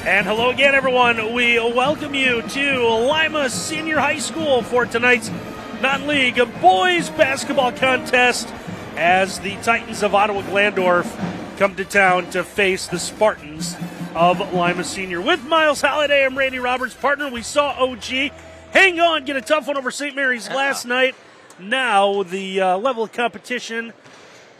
And hello again, everyone. We welcome you to Lima Senior High School for tonight's non-league boys basketball contest as the Titans of Ottawa-Glandorf come to town to face the Spartans of Lima Senior. With Miles Holliday, I'm Randy Roberts. Partner, we saw OG hang on, get a tough one over St. Mary's last night. Now the level of competition,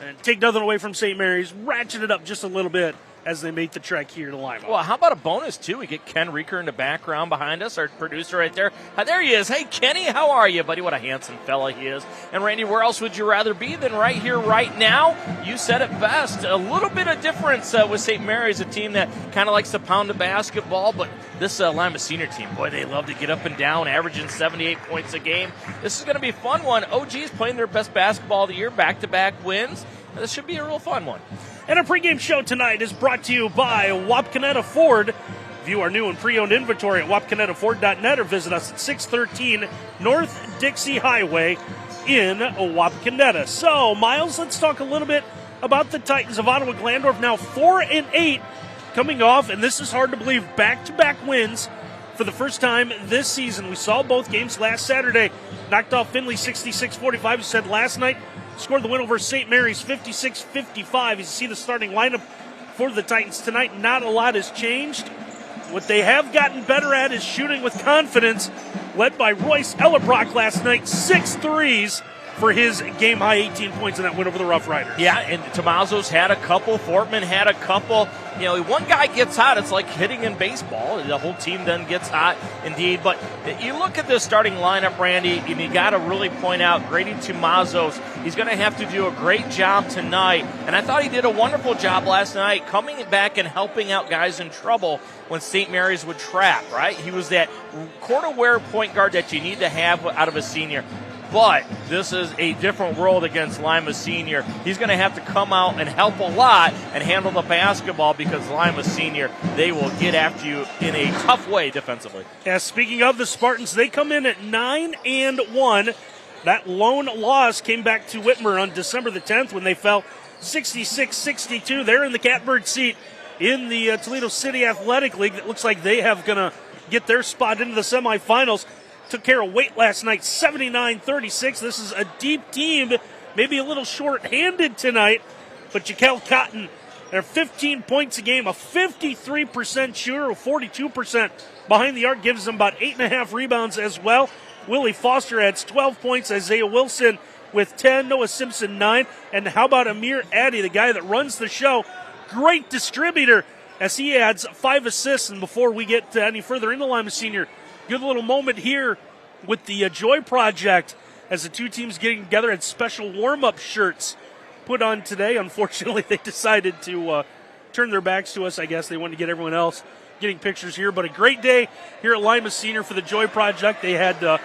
and take nothing away from St. Mary's, ratchet it up just a little bit as they make the trek here to Lima. Well, how about a bonus, too? We get Ken Reeker in the background behind us, our producer right there. There he is. Hey, Kenny, how are you, buddy? What a handsome fella he is. And, Randy, where else would you rather be than right here, right now? You said it best. A little bit of difference with St. Mary's, a team that kind of likes to pound the basketball, but this Lima Senior team, boy, they love to get up and down, averaging 78 points a game. This is going to be a fun one. OG's playing their best basketball of the year, back-to-back wins. This should be a real fun one. And our pregame show tonight is brought to you by Wapkoneta Ford. View our new and pre-owned inventory at wapkonetaford.net or visit us at 613 North Dixie Highway in Wapkoneta. So, Miles, let's talk a little bit about the Titans of Ottawa-Glandorf. Now 4-8 coming off, and this is hard to believe, back-to-back wins for the first time this season. We saw both games last Saturday. Knocked off Findlay 66-45. You said last night, scored the win over St. Mary's 56-55. As you see the starting lineup for the Titans tonight, not a lot has changed. What they have gotten better at is shooting with confidence, led by Royce Ellerbrock last night, 6 threes for his game-high 18 points in that win over the Rough Riders. Yeah, and Tommaso's had a couple. Fortman had a couple. You know, one guy gets hot, it's like hitting in baseball. The whole team then gets hot, indeed. But you look at this starting lineup, Randy, and you got to really point out Grady Tommaso's. He's going to have to do a great job tonight. And I thought he did a wonderful job last night coming back and helping out guys in trouble when St. Mary's would trap, right? He was that court-aware point guard that you need to have out of a senior. But this is a different world against Lima Senior. He's going to have to come out and help a lot and handle the basketball because Lima Senior, they will get after you in a tough way defensively. Yeah, speaking of the Spartans, they come in at 9-1. That lone loss came back to Whitmer on December the 10th when they fell 66-62. They're in the catbird seat in the Toledo City Athletic League. It looks like they have going to get their spot into the semifinals. Took care of Waite last night, 79-36. This is a deep team, maybe a little short-handed tonight, but Jaquel Cotton, they're 15 points a game, a 53% shooter, 42% behind the arc, gives them about 8.5 rebounds as well. Willie Foster adds 12 points, Isaiah Wilson with 10, Noah Simpson 9, and how about Amir Addy, the guy that runs the show, great distributor as he adds 5 assists. And before we get any further into Lima Senior, good little moment here with the Joy Project as the two teams getting together, had special warm-up shirts put on today. Unfortunately, they decided to turn their backs to us. I guess they wanted to get everyone else getting pictures here. But a great day here at Lima Senior for the Joy Project. They had a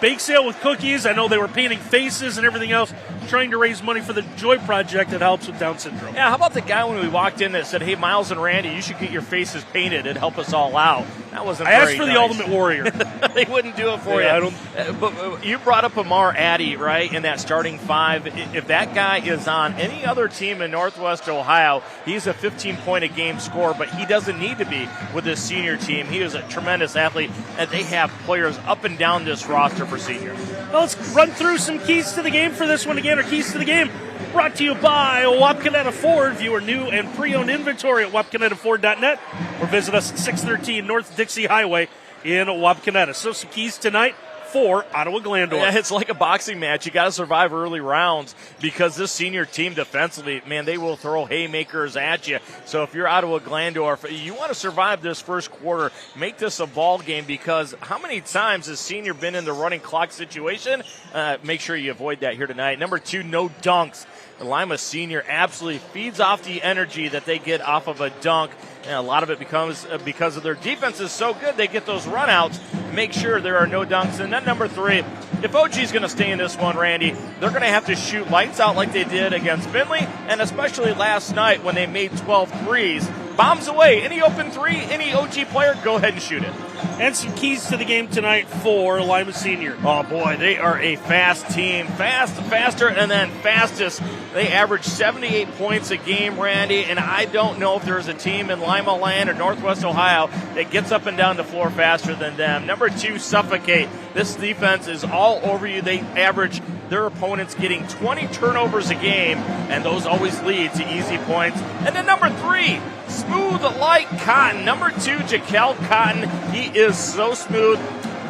bake sale with cookies. I know they were painting faces and everything else, trying to raise money for the Joy Project that helps with Down syndrome. Yeah, how about the guy when we walked in that said, hey, Miles and Randy, you should get your faces painted. It'd help us all out. That wasn't I asked for nice. the Ultimate Warrior. They wouldn't do it for you. But you brought up Amar Addy, right, in that starting 5. If that guy is on any other team in Northwest Ohio, he's a 15-point-a-game scorer, but he doesn't need to be with this senior team. He is a tremendous athlete, and they have players up and down this roster for seniors. Well, let's run through some keys to the game for this one again. Our keys to the game brought to you by Wapkoneta Ford. View our new and pre-owned inventory at wapkonetaford.net or visit us at 613 North Dixie Highway in Wapkoneta. So some keys tonight for Ottawa-Glandorf. Yeah, it's like a boxing match. You got to survive early rounds because this senior team defensively, man, they will throw haymakers at you. So if you're Ottawa-Glandorf, you want to survive this first quarter, make this a ball game because how many times has senior been in the running clock situation? Make sure you avoid that here tonight. Number 2, no dunks. Lima Senior absolutely feeds off the energy that they get off of a dunk. And a lot of it becomes because of their defense is so good, they get those runouts. Make sure there are no dunks. And then number 3, if OG's going to stay in this one, Randy, they're going to have to shoot lights out like they did against Findlay, and especially last night when they made 12 threes. Bombs away. Any open 3, any OG player, go ahead and shoot it. and some keys to the game tonight for Lima Senior. Oh, boy, they are a fast team. Faster, and then fastest. They average 78 points a game, Randy, and I don't know if there's a team in Lima Land or Northwest Ohio that gets up and down the floor faster than them. Number 2, Suffocate. This defense is all over you. They average their opponents getting 20 turnovers a game, and those always lead to easy points. And then number 3, Smooth like cotton. Number 2, Jaquel Cotton. He is so smooth.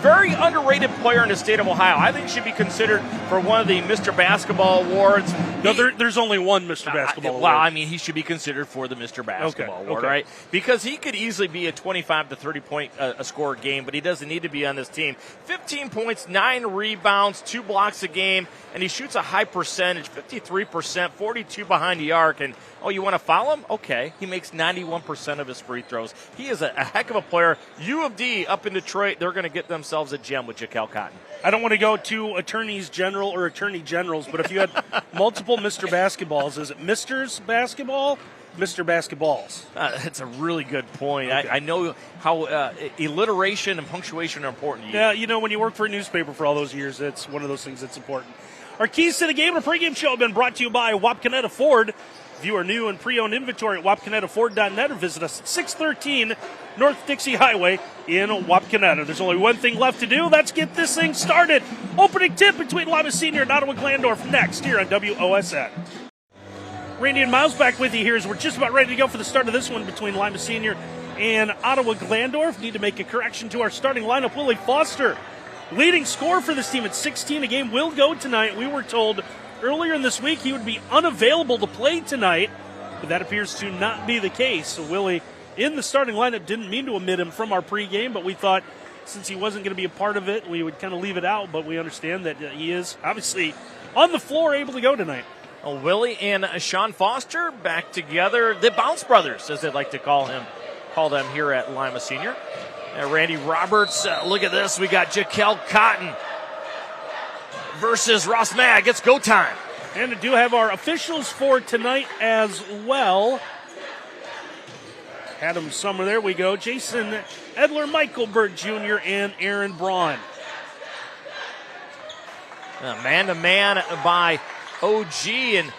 Very underrated player in the state of Ohio. I think should be considered for one of the Mr. Basketball awards. No, there's only one Mr. Basketball award. Well, I mean, he should be considered for the Mr. Basketball award, right? Because he could easily be a 25 to 30 point a score game, but he doesn't need to be on this team. 15 points, 9 rebounds, 2 blocks a game, and he shoots a high percentage, 53%, 42 behind the arc. And oh, you want to foul him? Okay. He makes 91% of his free throws. He is a heck of a player. U of D up in Detroit, they're going to get themselves a gem with Jaquel Cotton. I don't want to go to attorneys general or attorney generals, but if you had multiple Mr. Basketballs, is it Mr.'s Basketball? Mr. Basketballs. That's a really good point. Okay. I know how alliteration and punctuation are important to you. Yeah, you know, when you work for a newspaper for all those years, it's one of those things that's important. Our keys to the game and pregame show have been brought to you by Wapconeta Ford. View our new and pre-owned inventory at wapconetaford.net or visit us at 613 North Dixie Highway in Wapconeta. There's only one thing left to do. Let's get this thing started. Opening tip between Lima Senior and Ottawa-Glandorf next here on WOSN. Randy and Miles back with you here as we're just about ready to go for the start of this one between Lima Senior and Ottawa-Glandorf. Need to make a correction to our starting lineup. Willie Foster, leading scorer for this team at 16 a game, will go tonight. We were told earlier in this week he would be unavailable to play tonight, but that appears to not be the case. So Willie in the starting lineup. Didn't mean to omit him from our pregame, but we thought since he wasn't going to be a part of it, we would kind of leave it out. But we understand that he is obviously on the floor, able to go tonight. Well, Willie and Sean Foster back together, the Bounce Brothers, as they'd like to call them here at Lima Senior. Randy Roberts, look at this. We got Jaquel Cotton versus Ross Mag. It's go time. And we do have our officials for tonight as well. Adam Summer, there we go. Jason Edler, Michael Bird Jr., and Aaron Braun. Man-to-man by OG, and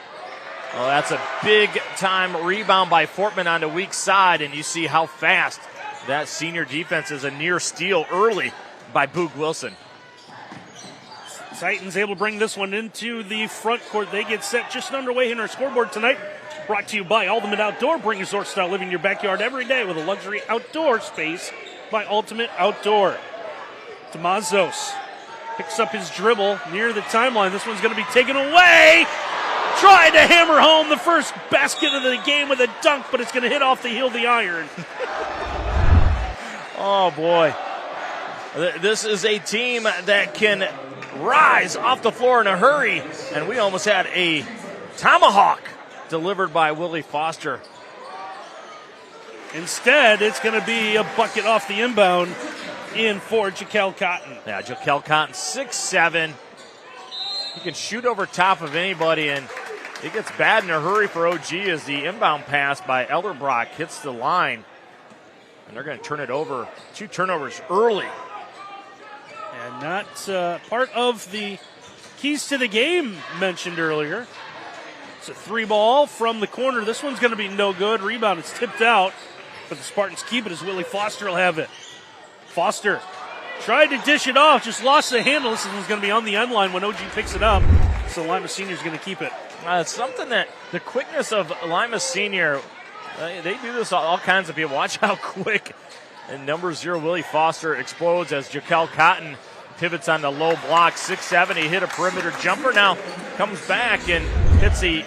that's a big-time rebound by Fortman on the weak side, and you see how fast that senior defense is. A near steal early by Boog Wilson. Titans able to bring this one into the front court. They get set just underway in our scoreboard tonight. Brought to you by Ultimate Outdoor. Bring resort-style living in your backyard every day with a luxury outdoor space by Ultimate Outdoor. Tomazos picks up his dribble near the timeline. This one's going to be taken away. Tried to hammer home the first basket of the game with a dunk, but it's going to hit off the heel of the iron. Oh, boy. This is a team that can rise off the floor in a hurry, and we almost had a tomahawk delivered by Willie Foster. Instead, it's going to be a bucket off the inbound in for Jaquel Cotton. Yeah, Jaquel Cotton, 6'7". He can shoot over top of anybody, and it gets bad in a hurry for OG as the inbound pass by Elderbrock hits the line. And they're going to turn it over. 2 turnovers early. And not part of the keys to the game mentioned earlier. It's a 3-ball from the corner. This one's going to be no good. Rebound is tipped out, but the Spartans keep it as Willie Foster will have it. Foster tried to dish it off, just lost the handle. This one's going to be on the end line when OG picks it up. So Lima Senior's going to keep it. It's something that the quickness of Lima Senior, they do this all kinds of people. Watch how quick. And number 0, Willie Foster, explodes as Jaquel Cotton pivots on the low block. 6'7". He hit a perimeter jumper. Now comes back and hits a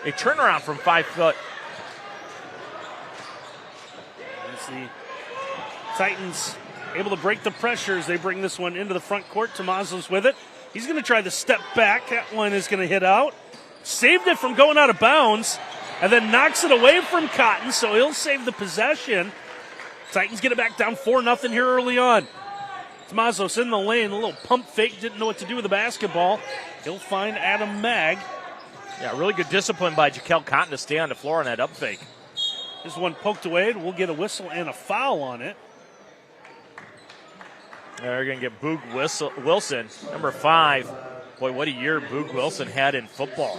turnaround from 5 foot. As the Titans able to break the pressure as they bring this one into the front court. Tomazos with it. He's going to try the step back. That one is going to hit out. Saved it from going out of bounds and then knocks it away from Cotton, so he'll save the possession. Titans get it back down 4-0 here early on. Tomazos in the lane, a little pump fake, didn't know what to do with the basketball. He'll find Adam Mag. Yeah, really good discipline by Jaquel Cotton to stay on the floor on that up fake. This one poked away, and we'll get a whistle and a foul on it. They're going to get Boog Wilson, number 5. Boy, what a year Boog Wilson had in football.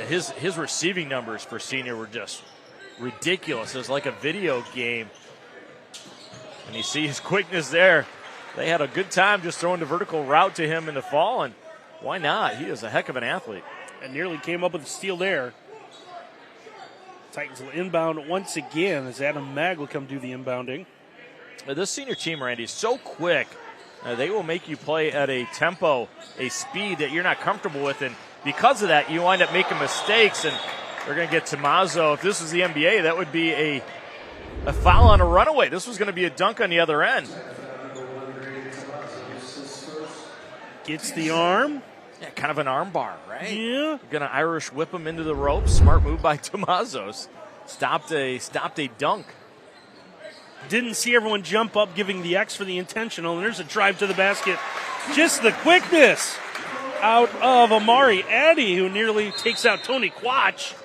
His receiving numbers for senior were just ridiculous. It was like a video game. And you see his quickness there. They had a good time just throwing the vertical route to him in the fall, and why not? He is a heck of an athlete. And nearly came up with a steal there. Titans will inbound once again as Adam Mag will come do the inbounding. This senior team, Randy, is so quick. They will make you play at a tempo, a speed that you're not comfortable with, and because of that, you wind up making mistakes, and they're going to get Tommaso. If this was the NBA, that would be a foul on a runaway. This was going to be a dunk on the other end. Gets the arm. Yeah, kind of an arm bar, right? Yeah. Going to Irish whip him into the ropes. Smart move by Tommasos. Stopped a dunk. Didn't see everyone jump up giving the X for the intentional, and there's a drive to the basket. Just the quickness out of Amari Addy, who nearly takes out Tony Quach.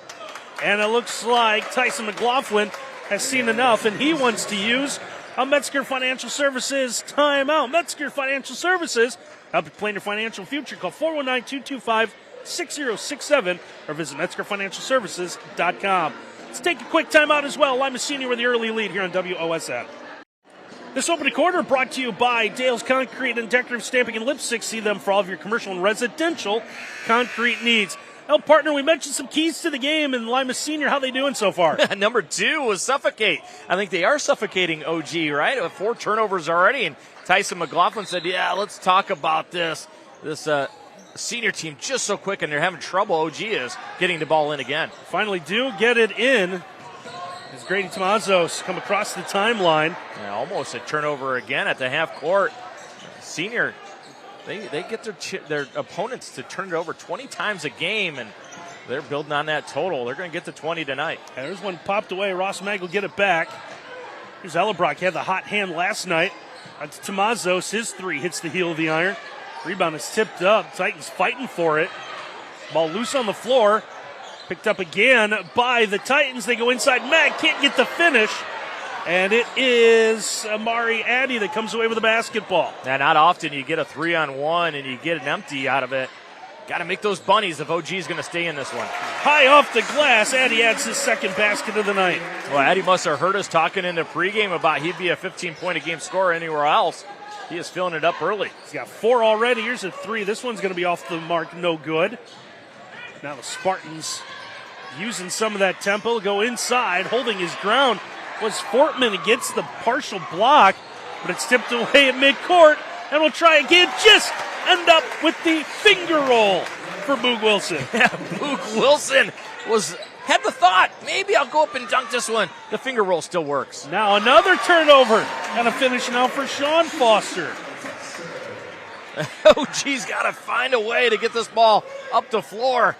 And it looks like Tyson McLaughlin has seen enough, and he wants to use a Metzger Financial Services timeout. Metzger Financial Services, help you plan your financial future. Call 419-225-6067 or visit MetzgerFinancialServices.com. Let's take a quick timeout as well. Lima Senior with the early lead here on WOSN. This opening quarter brought to you by Dale's Concrete and Decorative Stamping and Lipstick. See them for all of your commercial and residential concrete needs. Now, partner, we mentioned some keys to the game in Lima Senior. How they doing so far? Number 2 was suffocate. I think they are suffocating OG, right? 4 turnovers already, and Tyson McLaughlin said, yeah, let's talk about this. This senior team just so quick, and they're having trouble, OG is, getting the ball in again. Finally do get it in as Grady Tomazos come across the timeline. Yeah, almost a turnover again at the half court. Senior, they get their opponents to turn it over 20 times a game, and they're building on that total. They're going to get to 20 tonight. And there's one popped away. Ross Mag will get it back. Here's Ellebrock. He had the hot hand last night. That's Tomazos. His 3 hits the heel of the iron. Rebound is tipped up. Titans fighting for it. Ball loose on the floor. Picked up again by the Titans. They go inside. Mag can't get the finish. And it is Amari Addy that comes away with the basketball. Now, not often you get a 3-on-1 and you get an empty out of it. Got to make those bunnies if OG is going to stay in this one. High off the glass. Addy adds his second basket of the night. Well, Addy must have heard us talking in the pregame about he'd be a 15-point-a-game scorer anywhere else. He is filling it up early. He's got 4 already. Here's a 3. This one's going to be off the mark. No good. Now the Spartans using some of that tempo. Go inside. Holding his ground was Fortman against the partial block. But it's tipped away at midcourt. And we'll try again. Just end up with the finger roll for Boog Wilson. Yeah, Boog Wilson had the thought, maybe I'll go up and dunk this one. The finger roll still works. Now another turnover. And a finish now for Sean Foster. OG's got to find a way to get this ball up the floor.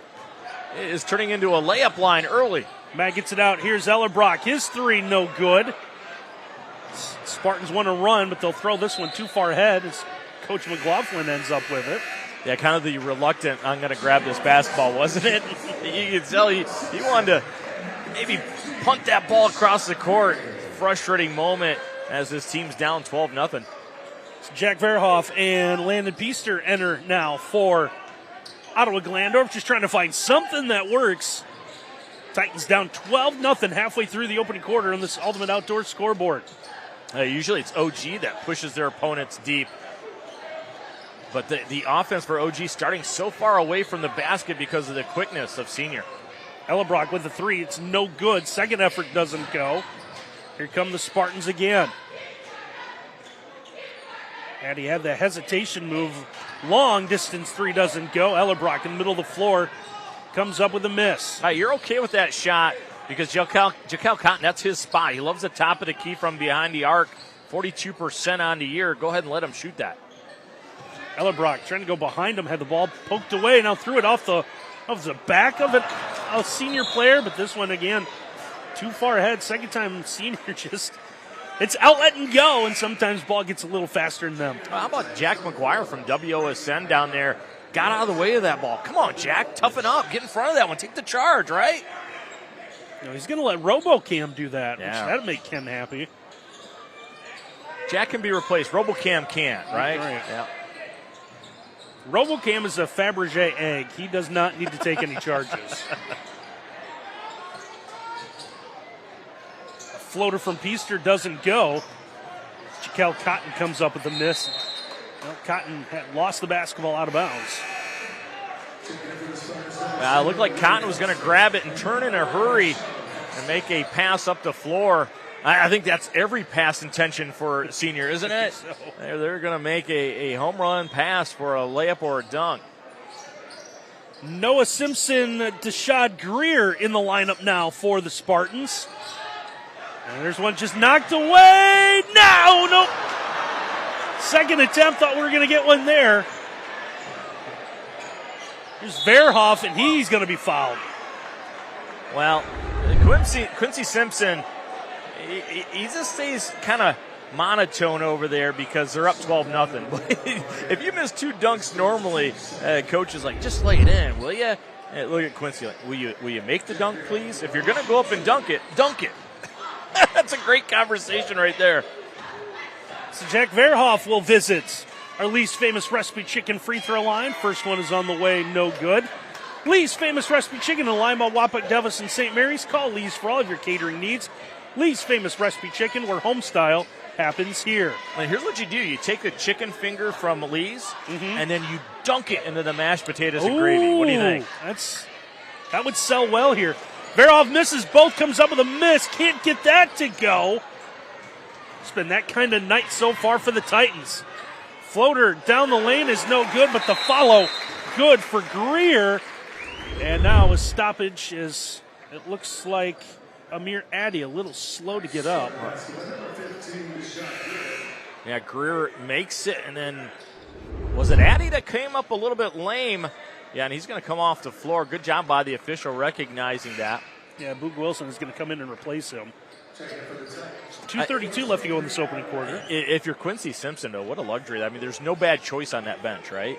It is turning into a layup line early. Matt gets it out. Here's Ellerbrock. His 3 no good. Spartans want to run, but they'll throw this one too far ahead as Coach McLaughlin ends up with it. Yeah, kind of the reluctant, I'm going to grab this basketball, wasn't it? You could tell he wanted to maybe punt that ball across the court. Frustrating moment as this team's down 12-0. Jack Verhoff and Landon Peaster enter now for Ottawa-Glandorf, just trying to find something that works. Titans down 12-0 halfway through the opening quarter on this Ultimate Outdoor scoreboard. Usually it's OG that pushes their opponents deep. But the offense for OG starting so far away from the basket because of the quickness of senior. Ellebrock with the 3. It's no good. Second effort doesn't go. Here come the Spartans again. And he had the hesitation move. Long distance 3 doesn't go. Ellebrock in the middle of the floor comes up with a miss. You're okay with that shot because Jaquel Cotton, that's his spot. He loves the top of the key from behind the arc. 42% on the year. Go ahead and let him shoot that. Ellebrock trying to go behind him, had the ball poked away, now threw it off the back of a senior player, but this one again, too far ahead. Second time senior just, it's outlet and go, and sometimes ball gets a little faster than them. How about Jack McGuire from WOSN down there? Got out of the way of that ball. Come on, Jack, toughen up, get in front of that one, take the charge, right? He's going to let RoboCam do that, yeah. which that'll make Ken happy. Jack can be replaced. RoboCam can't, right? Right. Yeah. RoboCam is a Fabergé egg. He does not need to take any charges. A floater from Peaster doesn't go. Jaquel Cotton comes up with a miss. Well, Cotton had lost the basketball out of bounds. It looked like Cotton was going to grab it and turn in a hurry and make a pass up the floor. I think that's every pass intention for Senior, isn't it? So. They're going to make a home run pass for a layup or a dunk. Noah Simpson, Deshad Greer in the lineup now for the Spartans. And there's one just knocked away. No, nope. Second attempt, thought we were going to get one there. Here's Verhoff, and he's going to be fouled. Well, Quincy Simpson, he just stays kind of monotone over there because they're up 12-0. If you miss two dunks normally, coach is like, just lay it in, will you? Look at Quincy, like, will you make the dunk, please? If you're going to go up and dunk it, dunk it. That's a great conversation right there. So Jack Verhoff will visit our Lee's Famous Recipe Chicken free throw line. First one is on the way, no good. Lee's Famous Recipe Chicken in Lima, Wapak, Devils, and St. Mary's. Call Lee's for all of your catering needs. Lee's Famous Recipe Chicken, where home style happens here. Well, here's what you do. You take the chicken finger from Lee's, and then you dunk it into the mashed potatoes and gravy. What do you think? That would sell well here. Verhoff misses both, comes up with a miss. Can't get that to go. It's been that kind of night so far for the Titans. Floater down the lane is no good, but the follow good for Greer. And now a stoppage is, it looks like Amir Addy a little slow to get up. Yeah, Greer makes it, and then was it Addy that came up a little bit lame? Yeah, and he's going to come off the floor. Good job by the official recognizing that. Yeah, Boog Wilson is going to come in and replace him. 2:32 left to go in this opening quarter. If you're Quincy Simpson, though, what a luxury. I mean, there's no bad choice on that bench, right?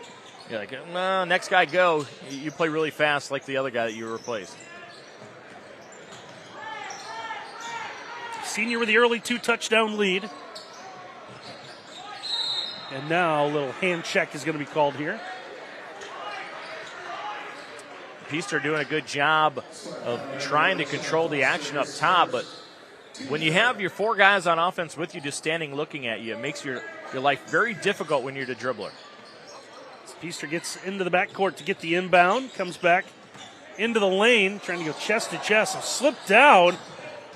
You're like, no, next guy go. You play really fast like the other guy that you replaced. Senior with the early 2-touchdown lead. And now a little hand check is going to be called here. Peaster doing a good job of trying to control the action up top, but when you have your four guys on offense with you just standing looking at you, it makes your life very difficult when you're the dribbler. Peaster gets into the backcourt to get the inbound, comes back into the lane, trying to go chest to chest, and slipped down.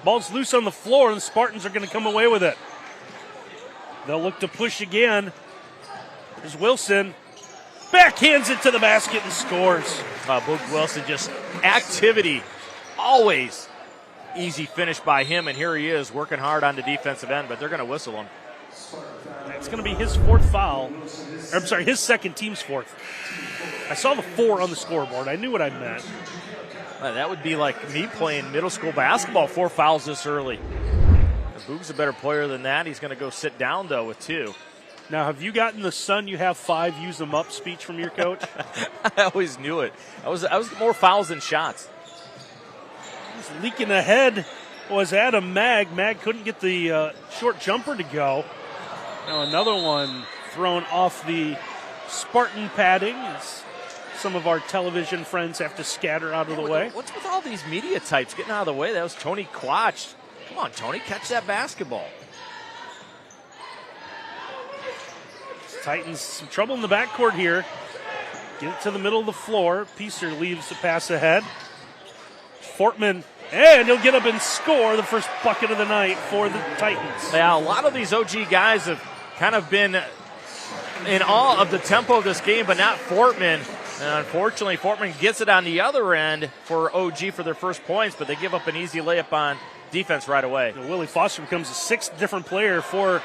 Ball's loose on the floor, and the Spartans are going to come away with it. They'll look to push again. There's Wilson. Backhands it to the basket and scores. Boog Wilson, just activity, always easy finish by him, and here he is working hard on the defensive end, but they're going to whistle him. It's going to be his fourth foul. I'm sorry, his second, team's fourth. I saw the 4 on the scoreboard. I knew what I meant. That would be like me playing middle school basketball, 4 fouls this early. Boog's a better player than that. He's going to go sit down, though, with 2. Now, have you gotten the "son, you have 5, use them up" speech from your coach? I always knew it. I was more fouls than shots. He's leaking ahead was Adam Mag. Mag couldn't get the short jumper to go. Now another one thrown off the Spartan padding as some of our television friends have to scatter out of the way. What's with all these media types getting out of the way? That was Tony Quach. Come on, Tony, catch that basketball. Titans some trouble in the backcourt here. Get it to the middle of the floor. Peaster leaves the pass ahead. Fortman, and he'll get up and score the first bucket of the night for the Titans. Yeah, a lot of these OG guys have kind of been in awe of the tempo of this game, but not Fortman. And unfortunately, Fortman gets it on the other end for OG for their first points, but they give up an easy layup on defense right away. Now, Willie Foster becomes the 6th different player for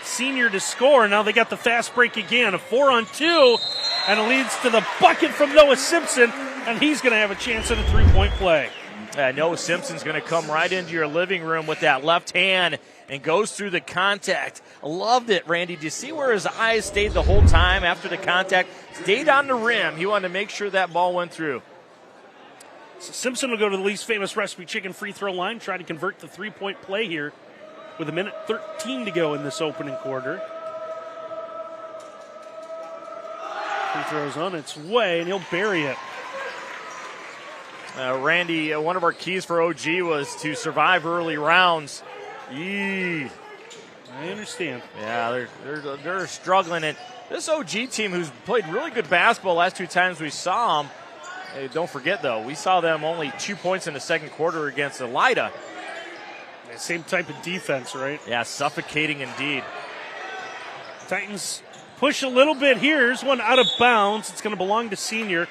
Senior to score. Now they got the fast break again. A 4-on-2, and it leads to the bucket from Noah Simpson, and he's going to have a chance at a 3-point play. Noah Simpson's going to come right into your living room with that left hand and goes through the contact. I loved it, Randy. Did you see where his eyes stayed the whole time after the contact? Stayed on the rim. He wanted to make sure that ball went through. So Simpson will go to the Lee's Famous Recipe Chicken free throw line, try to convert the 3-point play here with 1:13 to go in this opening quarter. Free throw's on its way, and he'll bury it. Randy, one of our keys for OG was to survive early rounds. Yee. I understand. Yeah, they're struggling. And this OG team, who's played really good basketball last 2 times we saw them, don't forget, though, we saw them only 2 points in the second quarter against Elida. Yeah, same type of defense, right? Yeah, suffocating indeed. Titans push a little bit here. Here's one out of bounds. It's going to belong to Senior.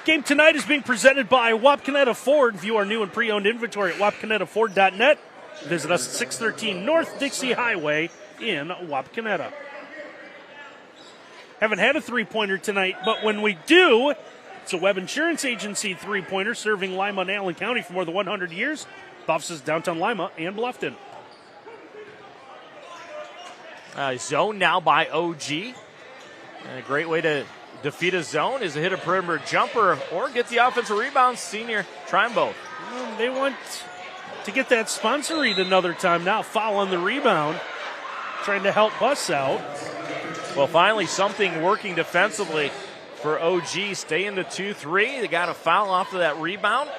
Game tonight is being presented by Wapakoneta Ford. View our new and pre-owned inventory at wapakonetaford.net. Visit us at 613 North Dixie Highway in Wapakoneta. Haven't had a three-pointer tonight, but when we do, it's a Webb Insurance Agency three-pointer serving Lima and Allen County for more than 100 years. Offices downtown Lima and Bluffton. Zone now by OG. And a great way to defeat a zone is to hit a perimeter jumper or get the offensive rebound. Senior trying both. They want to get that sponsor read another time now. Foul on the rebound. Trying to help Bus out. Well, finally something working defensively for OG. Stay in the 2-3. They got a foul off of that rebound.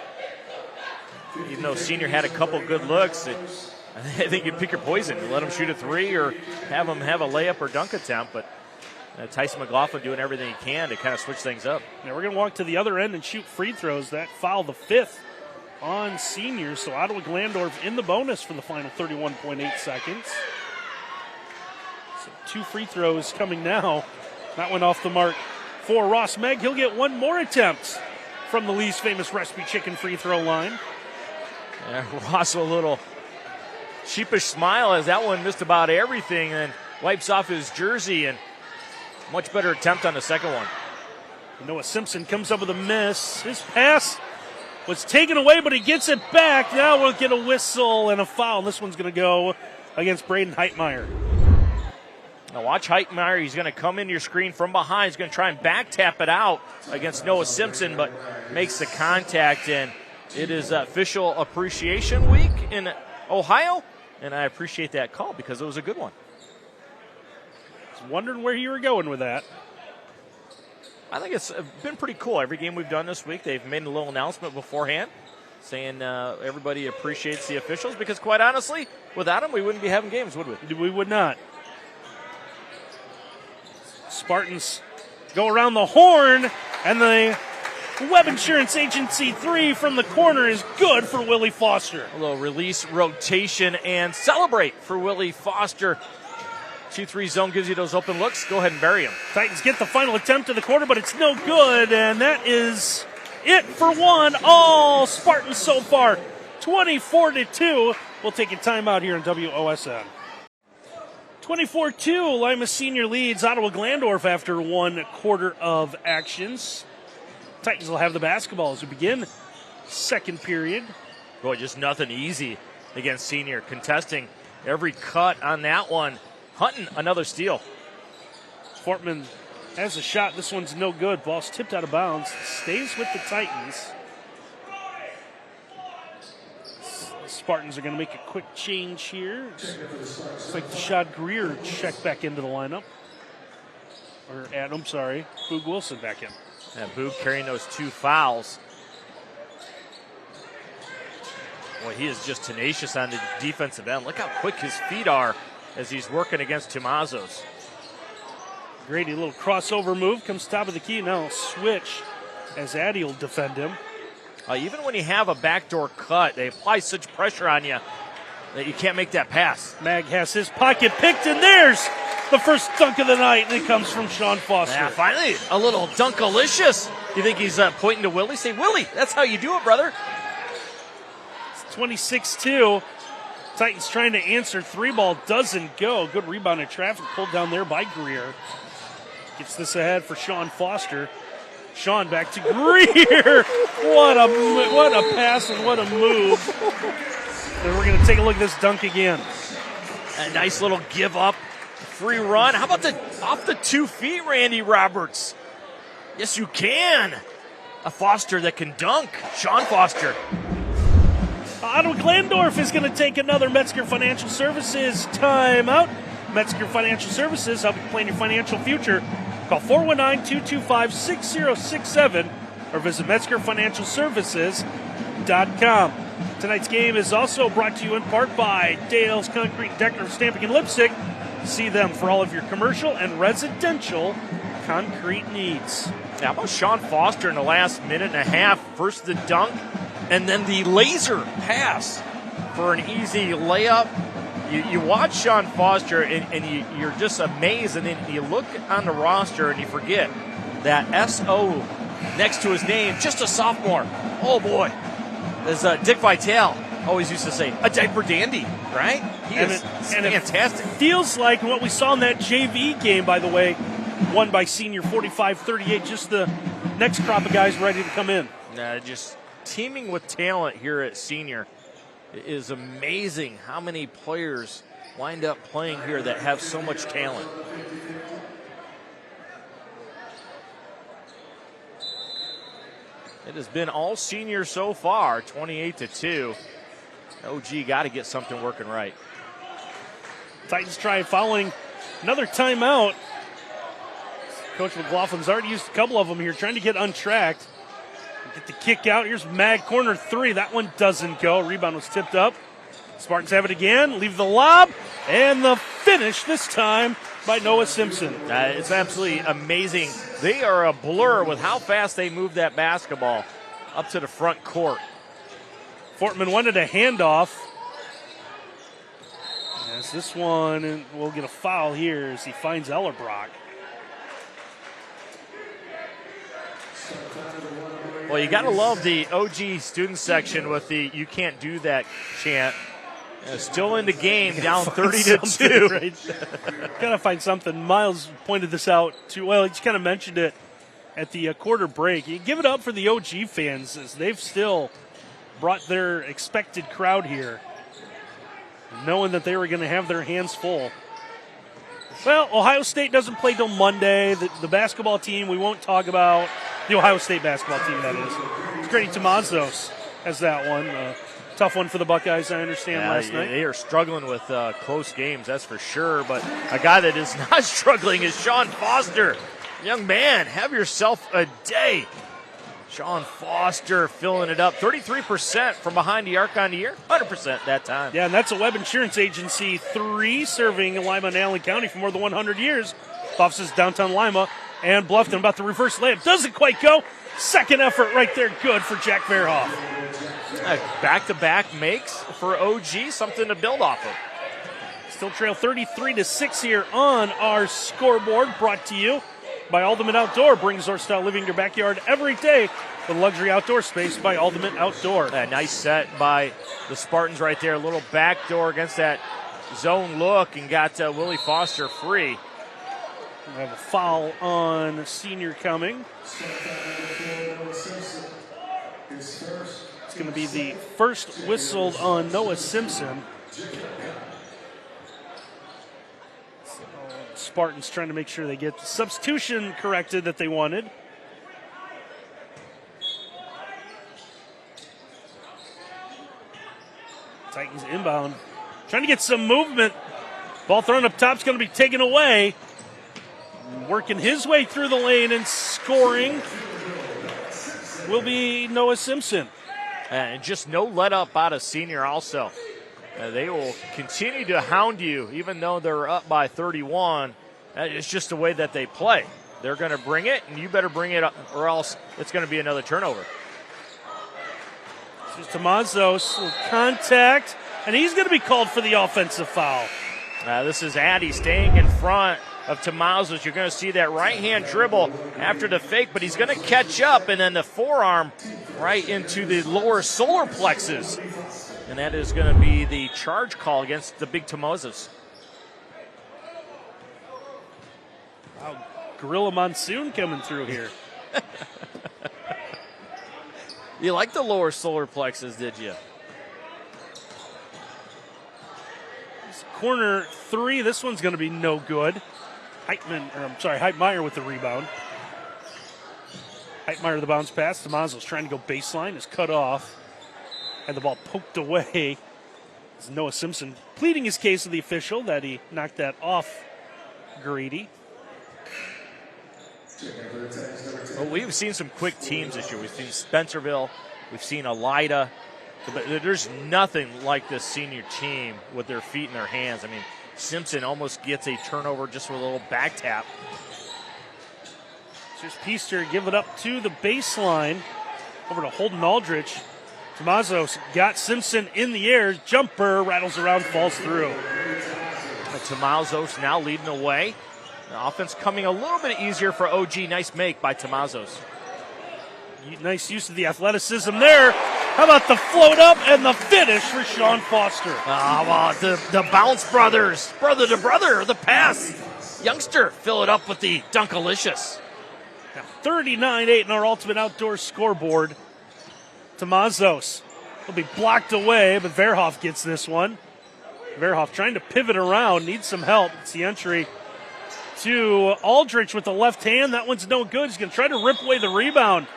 Even though Senior had a couple good looks, I think you pick your poison. You let him shoot a three or have him have a layup or dunk attempt. But Tyson McLaughlin doing everything he can to kind of switch things up. Now we're going to walk to the other end and shoot free throws. That foul, the 5th on Senior. So Ottawa-Glandorf in the bonus for the final 31.8 seconds. So 2 free throws coming now. That went off the mark for Ross Megg. He'll get one more attempt from the Lee's Famous Recipe Chicken free throw line. Ross with a little sheepish smile as that one missed about everything and wipes off his jersey, and much better attempt on the second one. Noah Simpson comes up with a miss. His pass was taken away, but he gets it back. Now we'll get a whistle and a foul. This one's going to go against Braden Heitmeyer. Now watch Heitmeyer. He's going to come in your screen from behind. He's going to try and back tap it out against Noah Simpson, but makes the contact, and it is official appreciation week in Ohio, and I appreciate that call because it was a good one. I was wondering where you were going with that. I think it's been pretty cool. Every game we've done this week, they've made a little announcement beforehand saying everybody appreciates the officials because, quite honestly, without them, we wouldn't be having games, would we? We would not. Spartans go around the horn, and the Webb Insurance Agency three from the corner is good for Willie Foster. A little release, rotation, and celebrate for Willie Foster. 2-3 zone gives you those open looks. Go ahead and bury him. Titans get the final attempt of the quarter, but it's no good, and that is it for one. All Spartans so far, 24-2. We'll take a timeout here on WOSN. 24-2, Lima Senior leads Ottawa-Glandorf after 1 quarter of actions. Titans will have the basketball as we begin second period. Boy, just nothing easy against Senior. Contesting every cut on that one. Hunting another steal. Fortman has a shot. This one's no good. Ball's tipped out of bounds. Stays with the Titans. The Spartans are going to make a quick change here. Looks like Deshad Greer checked back into the lineup. Boog Wilson back in. And Boog carrying those 2 fouls. Boy, he is just tenacious on the defensive end. Look how quick his feet are as he's working against Tomazos. Grady, a little crossover move, comes top of the key. Now switch as Addy will defend him. Even when you have a backdoor cut, they apply such pressure on you that you can't make that pass. Mag has his pocket picked, and there's the first dunk of the night, and it comes from Sean Foster. Yeah, finally, a little dunkalicious. You think he's pointing to Willie? Say, Willie, that's how you do it, brother. It's 26-2. Titans trying to answer. 3-ball doesn't go. Good rebound in traffic, pulled down there by Greer. Gets this ahead for Sean Foster. Sean back to Greer. What a pass and what a move. And we're going to take a look at this dunk again. A nice little give up. Free run. How about off the 2 feet, Randy Roberts? Yes, you can. A Foster that can dunk. Sean Foster. Ottawa-Glandorf is going to take another Metzger Financial Services timeout. Metzger Financial Services, help you plan your financial future. Call 419-225-6067 or visit MetzgerFinancialServices.com. Tonight's game is also brought to you in part by Dale's Concrete Decorative Stamping and Lipstick. See them for all of your commercial and residential concrete needs. How about Sean Foster in the last minute and a half? First the dunk, and then the laser pass for an easy layup. You watch Sean Foster, and you're just amazed, and then you look on the roster, and you forget that S.O. next to his name, just a sophomore. Oh, boy. As Dick Vitale always used to say, a diaper dandy, right? He is fantastic. It feels like what we saw in that JV game, by the way, won by senior 45-38, just the next crop of guys ready to come in. Just teaming with talent here at senior. It is amazing how many players wind up playing here that have so much talent. It has been all senior so far, 28-2. OG got to get something working right. Titans try following another timeout. Coach McLaughlin's already used a couple of them here, trying to get untracked. Get the kick out. Here's Mag, corner three. That one doesn't go. Rebound was tipped up. Spartans have it again. Leave the lob. And the finish this time by Noah Simpson. It's absolutely amazing. They are a blur with how fast they move that basketball up to the front court. Fortman wanted a handoff. As this one, and we'll get a foul here as he finds Ellerbrock. Well, you got to love the OG student section with the "you can't do that" chant. Still in the game, down 30-2. Right? Gotta find something. Miles pointed this out too. Well, he just kind of mentioned it at the quarter break. You give it up for the OG fans as they've still brought their expected crowd here, knowing that they were going to have their hands full. Well, Ohio State doesn't play till Monday. The basketball team we won't talk about. The Ohio State basketball team, that is. It's Grady Tomazos has that one. Tough one for the Buckeyes, I understand, last night. They are struggling with close games, that's for sure. But a guy that is not struggling is Sean Foster. Young man, have yourself a day. Sean Foster filling it up. 33% from behind the arc on the year. 100% that time. Yeah, and that's a Webb Insurance Agency 3 serving Lima and Allen County for more than 100 years. Offices downtown Lima and Bluffton. About the reverse layup. Doesn't quite go. Second effort right there. Good for Jack Verhoff. Back-to-back makes for OG, something to build off of. Still trail 33-6 here on our scoreboard. Brought to you by Ultimate Outdoor. Bring resort-style living in your backyard every day with luxury outdoor space by Ultimate Outdoor. Nice set by the Spartans right there. A little backdoor against that zone look and got Willie Foster free. We have a foul on senior coming. It's going to be the first whistled on Noah Simpson. Spartans trying to make sure they get the substitution corrected that they wanted. Titans inbound. Trying to get some movement. Ball thrown up top is going to be taken away. Working his way through the lane and scoring will be Noah Simpson. And just no let up out of senior also. They will continue to hound you even though they're up by 31. It's just the way that they play. They're going to bring it, and you better bring it up or else it's going to be another turnover. This is Tomazos, contact, and he's going to be called for the offensive foul. This is Addy staying in front of Tomazos. You're going to see that right-hand dribble after the fake, but he's going to catch up, and then the forearm right into the lower solar plexus. And that is going to be the charge call against the big Tomazos. Wow, Gorilla Monsoon coming through here. You like the lower solar plexus, did you? Corner three, this one's going to be no good. Heitmeyer with the rebound. Heitmeyer the bounce pass. Tomazos trying to go baseline, is cut off. Had the ball poked away. It's Noah Simpson pleading his case with the official that he knocked that off Grady. Well, we've seen some quick teams this year. We've seen Spencerville. We've seen Elida. But there's nothing like this senior team with their feet in their hands. I mean, Simpson almost gets a turnover just with a little back tap. Here's Peaster, give it up to the baseline. Over to Holden Aldrich. Tomazos got Simpson in the air. Jumper rattles around, falls through. Tomazos now leading the way. The offense coming a little bit easier for OG. Nice make by Tomazos. Nice use of the athleticism there. How about the float up and the finish for Sean Foster? The Bounce brothers, brother to brother, the pass. Youngster, fill it up with the Dunkalicious. Now 39-8 in our Ultimate Outdoor scoreboard. Tomazos will be blocked away, but Verhoff gets this one. Verhoff trying to pivot around, needs some help. It's the entry to Aldrich with the left hand. That one's no good. He's going to try to rip away the rebound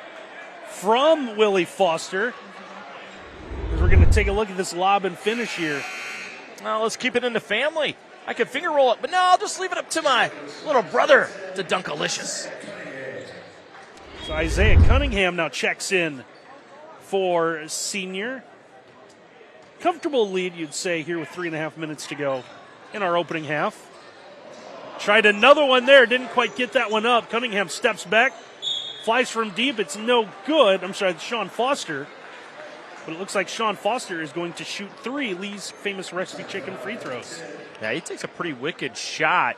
from Willie Foster. We're going to take a look at this lob and finish here. Well, let's keep it in the family. I could finger roll it, but no, I'll just leave it up to my little brother, the Dunkalicious. So Isaiah Cunningham now checks in for senior. Comfortable lead, you'd say, here with 3.5 minutes to go in our opening half. Tried another one there, didn't quite get that one up. Cunningham steps back, flies from deep, it's no good. I'm sorry, it's Sean Foster. But it looks like Sean Foster is going to shoot 3 Lee's famous recipe chicken free throws. Yeah, he takes a pretty wicked shot.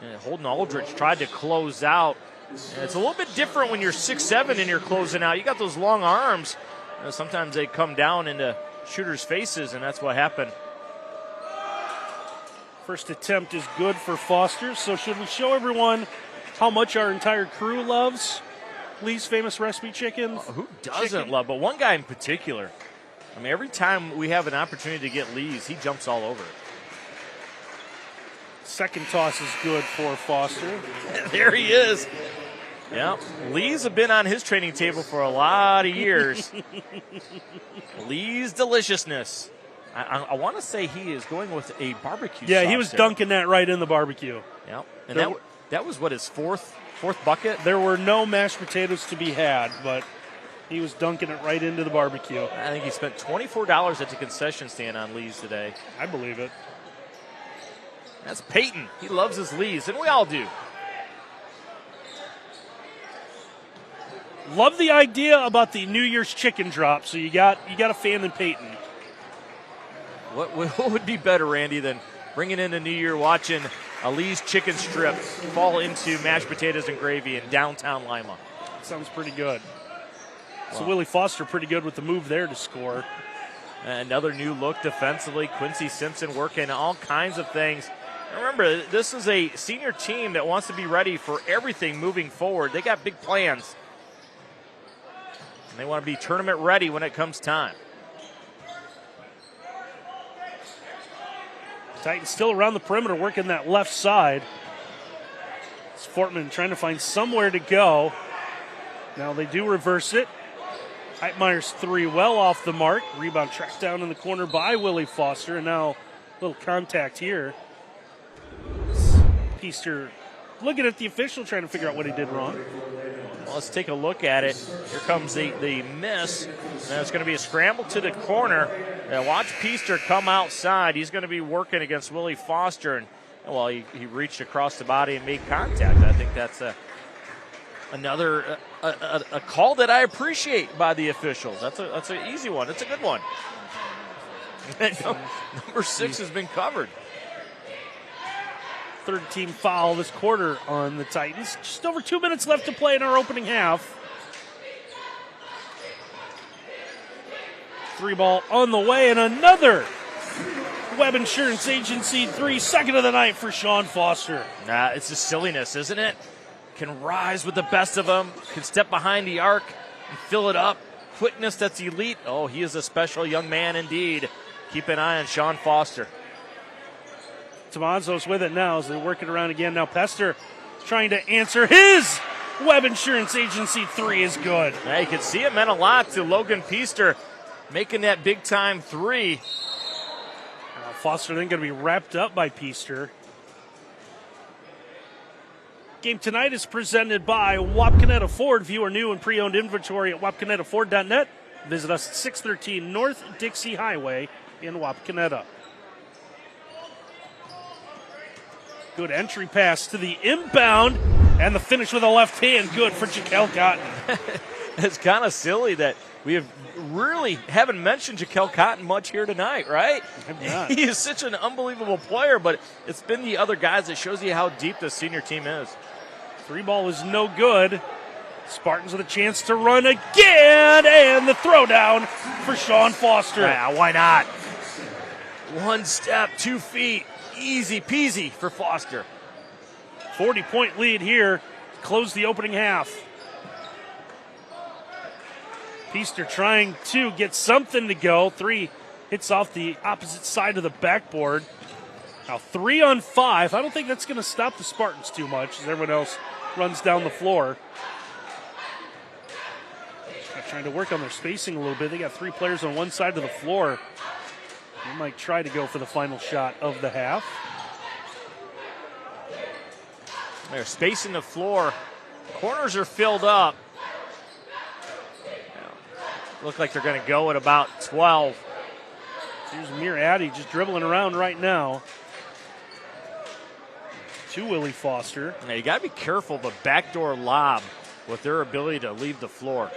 And Holden Aldrich tried to close out. And it's a little bit different when you're 6'7" and you're closing out. You got those long arms. Sometimes they come down into shooters' faces, and that's what happened. First attempt is good for Foster. So should we show everyone how much our entire crew loves Lee's famous recipe chicken? Who doesn't love? But one guy in particular. I mean, every time we have an opportunity to get Lee's, he jumps all over it. Second toss is good for Foster. There he is. Yeah, Lee's have been on his training table for a lot of years. Lee's deliciousness. I want to say he is going with a barbecue sauce. He was there. dunking that right in the barbecue. Yeah, and that was what, his fourth bucket? There were no mashed potatoes to be had, but he was dunking it right into the barbecue. I think he spent $24 at the concession stand on Lee's today. I believe it. That's Peyton. He loves his Lee's, and we all do. Love the idea about the New Year's chicken drop. So you got a fan in Peyton. What would be better, Randy, than bringing in the New Year, watching a Lee's chicken strip fall into mashed potatoes and gravy in downtown Lima? Sounds pretty good. Wow. So Willie Foster pretty good with the move there to score. Another new look defensively. Quincy Simpson working all kinds of things. Remember, this is a senior team that wants to be ready for everything moving forward. They got big plans. And they want to be tournament ready when it comes time. Titans still around the perimeter working that left side. It's Fortman trying to find somewhere to go. Now they do reverse it. Heitmeyer's 3 well off the mark. Rebound tracked down in the corner by Willie Foster. And now a little contact here. Peaster looking at the official, trying to figure out what he did wrong. Well, let's take a look at it. Here comes the miss. Now it's going to be a scramble to the corner. Now watch Peaster come outside. He's going to be working against Willie Foster. And, well, he reached across the body and made contact. I think that's another call that I appreciate by the officials. That's an easy one. It's a good one. Number 6 has been covered. Third team foul this quarter on the Titans. Just over 2 minutes left to play in our opening half. 3 ball on the way, and another Webb Insurance Agency 3, second of the night for Sean Foster. It's just silliness, isn't it? Can rise with the best of them, can step behind the arc and fill it up. Quickness that's elite. Oh, he is a special young man indeed. Keep an eye on Sean Foster. Tomazos with it now as they work it around again. Now Pester trying to answer his Webb Insurance Agency 3 is good. Yeah, you can see it meant a lot to Logan Peaster. making that big-time three. Foster then going to be wrapped up by Peaster. Game tonight is presented by Wapakoneta Ford. View our new and pre-owned inventory at wapakonetaford.net. Visit us at 613 North Dixie Highway in Wapakoneta. Good entry pass to the inbound, and the finish with a left hand. Good for Jaquel Cotton. It's kind of silly that we haven't mentioned Jaquel Cotton much here tonight, right? He is such an unbelievable player, but it's been the other guys that shows you how deep the senior team is. Three ball is no good. Spartans with a chance to run again, and the throwdown for Sean Foster. Yeah, why not? 1 step, 2 feet, easy peasy for Foster. 40-point lead here to close the opening half. Peaster trying to get something to go. 3 hits off the opposite side of the backboard. Now 3 on 5. I don't think that's going to stop the Spartans too much as everyone else runs down the floor. Trying to work on their spacing a little bit. They got 3 players on one side of the floor. They might try to go for the final shot of the half. They're spacing the floor. Corners are filled up. Look like they're going to go at about 12. Here's Amir Addy just dribbling around right now. To Willie Foster. Now you got to be careful of a backdoor lob with their ability to leave the floor.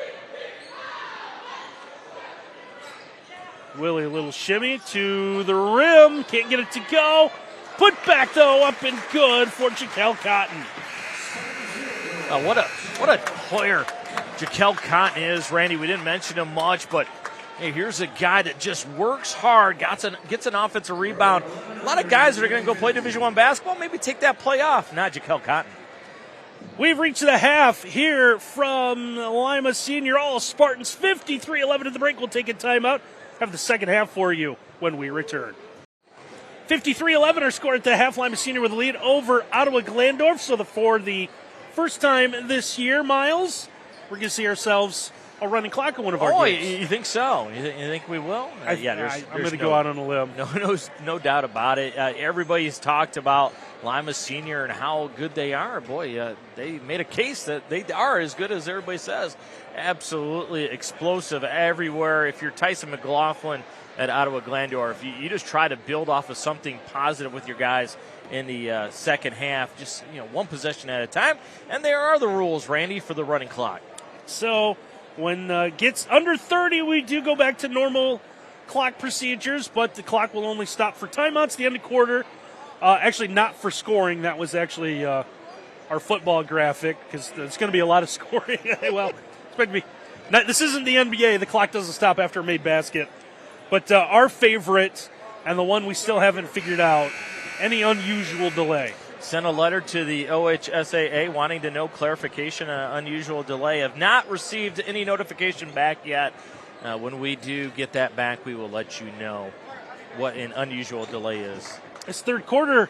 Willie, a little shimmy to the rim. Can't get it to go. Put back, though, up and good for Jaquel Cotton. What a player Jaquel Cotton is, Randy. We didn't mention him much, but hey, here's a guy that just works hard, gets an offensive rebound. A lot of guys that are going to go play Division I basketball, maybe take that play off. Not Jaquel Cotton. We've reached the half here from Lima Senior. All Spartans 53-11 at the break. We'll take a timeout. Have the second half for you when we return. 53-11 our score at the half. Lima Senior with a lead over Ottawa-Glandorf. So for the first time this year, Miles, we're going to see ourselves a running clock in one of our games. You think so? You think we will? I'm going to go out on a limb. No doubt about it. Everybody's talked about Lima Senior and how good they are. Boy, they made a case that they are as good as everybody says. Absolutely explosive everywhere. If you're Tyson McLaughlin at Ottawa-Glandorf, you just try to build off of something positive with your guys in the second half, just one possession at a time. And there are the rules, Randy, for the running clock. So when it gets under 30, we do go back to normal clock procedures, but the clock will only stop for timeouts, the end of quarter. Actually, not for scoring. That was actually our football graphic because there's going to be a lot of scoring. Well, expect me. This isn't the NBA. The clock doesn't stop after a made basket. But our favorite, and the one we still haven't figured out, any unusual delay. Sent a letter to the OHSAA wanting to know clarification on unusual delay. Have not received any notification back yet. When we do get that back, we will let you know what an unusual delay is. This third quarter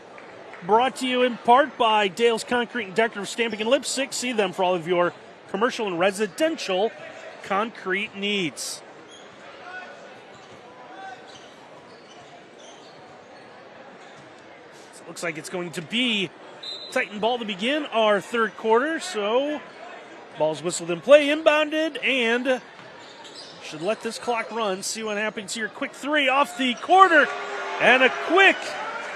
brought to you in part by Dale's Concrete and Decorative Stamping in Lipstick. See them for all of your commercial and residential concrete needs. So it looks like it's going to be Titan ball to begin our third quarter. So ball's whistled in play, inbounded, and should let this clock run. See what happens here. Quick 3 off the quarter, and a quick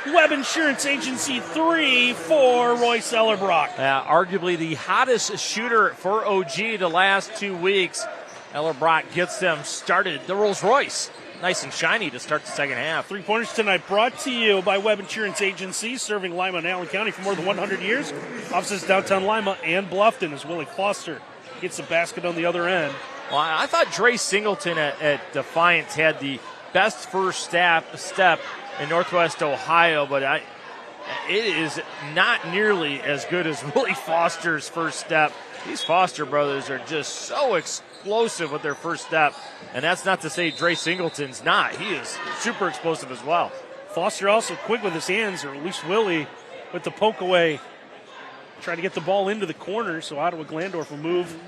Webb Insurance Agency 3 for Royce Ellerbrock. Arguably the hottest shooter for OG the last 2 weeks. Ellerbrock gets them started. The Rolls Royce, nice and shiny to start the second half. 3-pointers tonight brought to you by Webb Insurance Agency, serving Lima and Allen County for more than 100 years. Offices downtown Lima and Bluffton as Willie Foster gets the basket on the other end. Well, I thought Dre Singleton at Defiance had the best first step in Northwest Ohio, but it is not nearly as good as Willie Foster's first step. These Foster brothers are just so explosive with their first step, and that's not to say Dre Singleton's not. He is super explosive as well. Foster also quick with his hands, or at least Willie with the poke away. Trying to get the ball into the corner, so Ottawa-Glandorf will move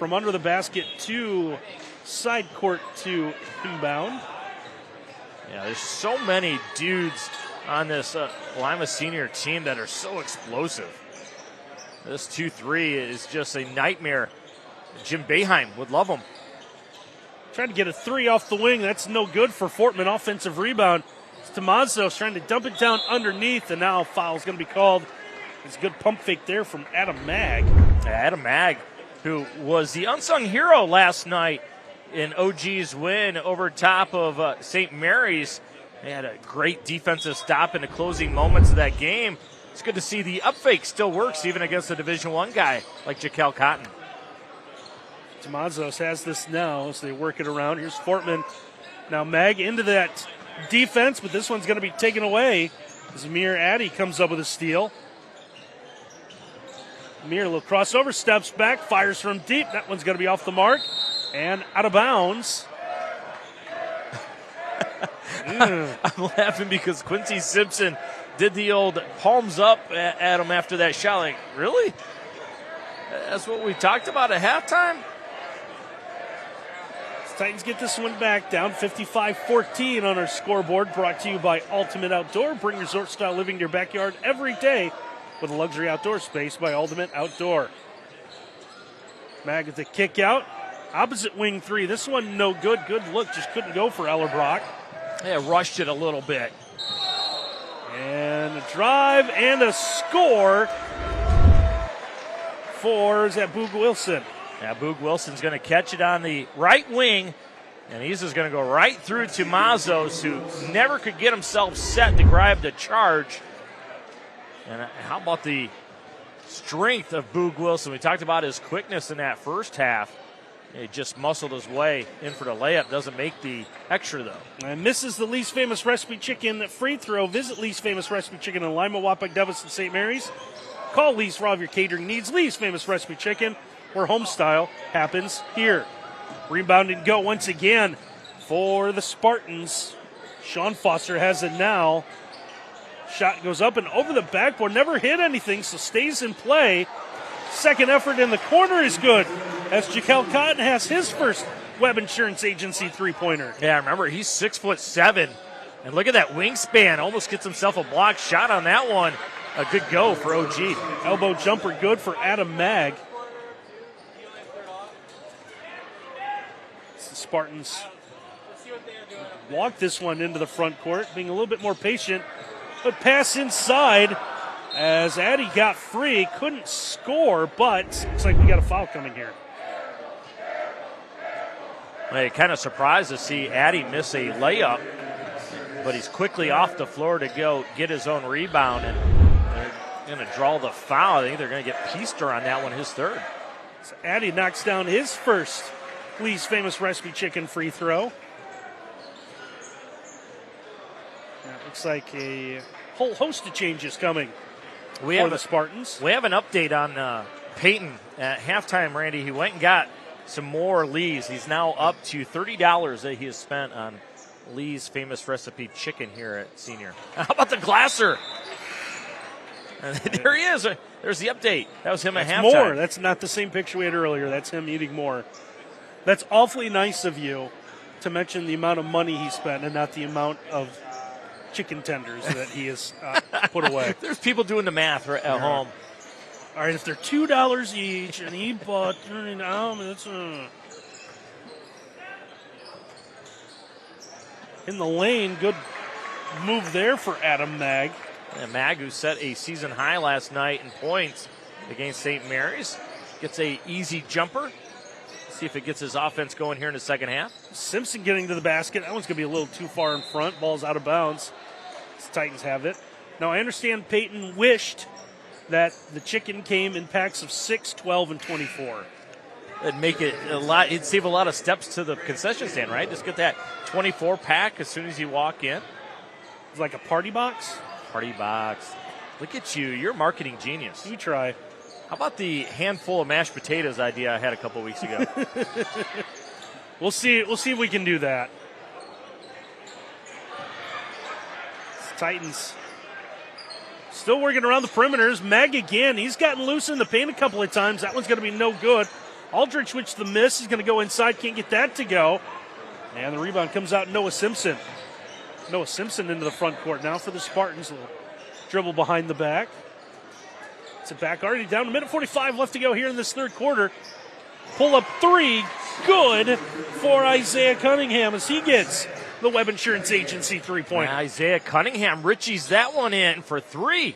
from under the basket to side court to inbound. Yeah, there's so many dudes on this Lima senior team that are so explosive. This 2-3 is just a nightmare. Jim Boeheim would love them. Trying to get a three off the wing. That's no good for Fortman. Offensive rebound. Tomazos trying to dump it down underneath, and now a foul's going to be called. It's a good pump fake there from Adam Mag. Adam Mag, who was the unsung hero last night in OG's win over top of St. Mary's. They had a great defensive stop in the closing moments of that game. It's good to see the up fake still works even against a Division I guy like Jaquel Cotton. Tomazos has this now as they work it around. Here's Fortman. Now Mag into that defense, but this one's going to be taken away as Amir Addy comes up with a steal. Amir, a little crossover, steps back, fires from deep. That one's going to be off the mark and out of bounds. I'm laughing because Quincy Simpson did the old palms up at him after that shot. Like, really? That's what we talked about at halftime? Titans get this one back, down 55-14 on our scoreboard, brought to you by Ultimate Outdoor. Bring resort-style living to your backyard every day with a luxury outdoor space by Ultimate Outdoor. Mag at the kick out. Opposite wing three. This one no good. Good look. Just couldn't go for Ellerbrock. Yeah, rushed it a little bit. And a drive and a score for, is that Boog Wilson? Yeah, Boog Wilson's going to catch it on the right wing, and he's just going to go right through to Mazos, who never could get himself set to grab the charge. And how about the strength of Boog Wilson? We talked about his quickness in that first half. He just muscled his way in for the layup. Doesn't make the extra, though. And misses the Lee's Famous Recipe Chicken free throw. Visit Lee's Famous Recipe Chicken in Lima, Wapak, Douglas, and St. Mary's. Call Lee's for all of your catering needs. Lee's Famous Recipe Chicken, where home style happens here. Rebound and go once again for the Spartans. Sean Foster has it now. Shot goes up and over the backboard. Never hit anything, so stays in play. Second effort in the corner is good, as Jaquel Cotton has his first Web Insurance Agency three-pointer. Yeah, remember, he's 6'7", and look at that wingspan. Almost gets himself a block shot on that one. A good go for OG. Elbow jumper good for Adam Mag. The Spartans walk this one into the front court, being a little bit more patient, but pass inside as Addy got free, couldn't score, but looks like we got a foul coming here. Well, kind of surprised to see Addy miss a layup, but he's quickly off the floor to go get his own rebound, and they're going to draw the foul. I think they're going to get Peaster on that one, his third. So Addy knocks down his first Lee's Famous Recipe Chicken free throw. That looks like a whole host of changes coming for the Spartans. We have an update on Peyton at halftime, Randy. He went and got some more Lee's. He's now up to $30 that he has spent on Lee's Famous Recipe Chicken here at Senior. How about the Glasser? There he is. There's the update. That was him at halftime. More. That's not the same picture we had earlier. That's him eating more. That's awfully nice of you to mention the amount of money he spent and not the amount of chicken tenders that he has put away. There's people doing the math right at home. All right, if they're $2 each and he bought that's in the lane. Good move there for Adam Mag. And Mag, who set a season high last night in points against St. Mary's, gets a easy jumper. See if it gets his offense going here in the second half. Simpson getting to the basket. That one's going to be a little too far in front. Ball's out of bounds. The Titans have it. Now, I understand Peyton wished that the chicken came in packs of 6, 12, and 24. It'd make it a lot. It'd save a lot of steps to the concession stand, right? Just get that 24 pack as soon as you walk in. It's like a party box? Party box. Look at you. You're a marketing genius. You try. How about the handful of mashed potatoes idea I had a couple weeks ago? We'll see if we can do that. Titans still working around the perimeters. Mag again. He's gotten loose in the paint a couple of times. That one's going to be no good. Aldrich, which the miss, is going to go inside, can't get that to go. And the rebound comes out Noah Simpson. Noah Simpson into the front court now for the Spartans. A little dribble behind the back. It's a back already down. A minute 45 left to go here in this third quarter. Pull up three. Good for Isaiah Cunningham as he gets the Webb Insurance Agency three-pointer. Isaiah Cunningham, Richie's that one in for three.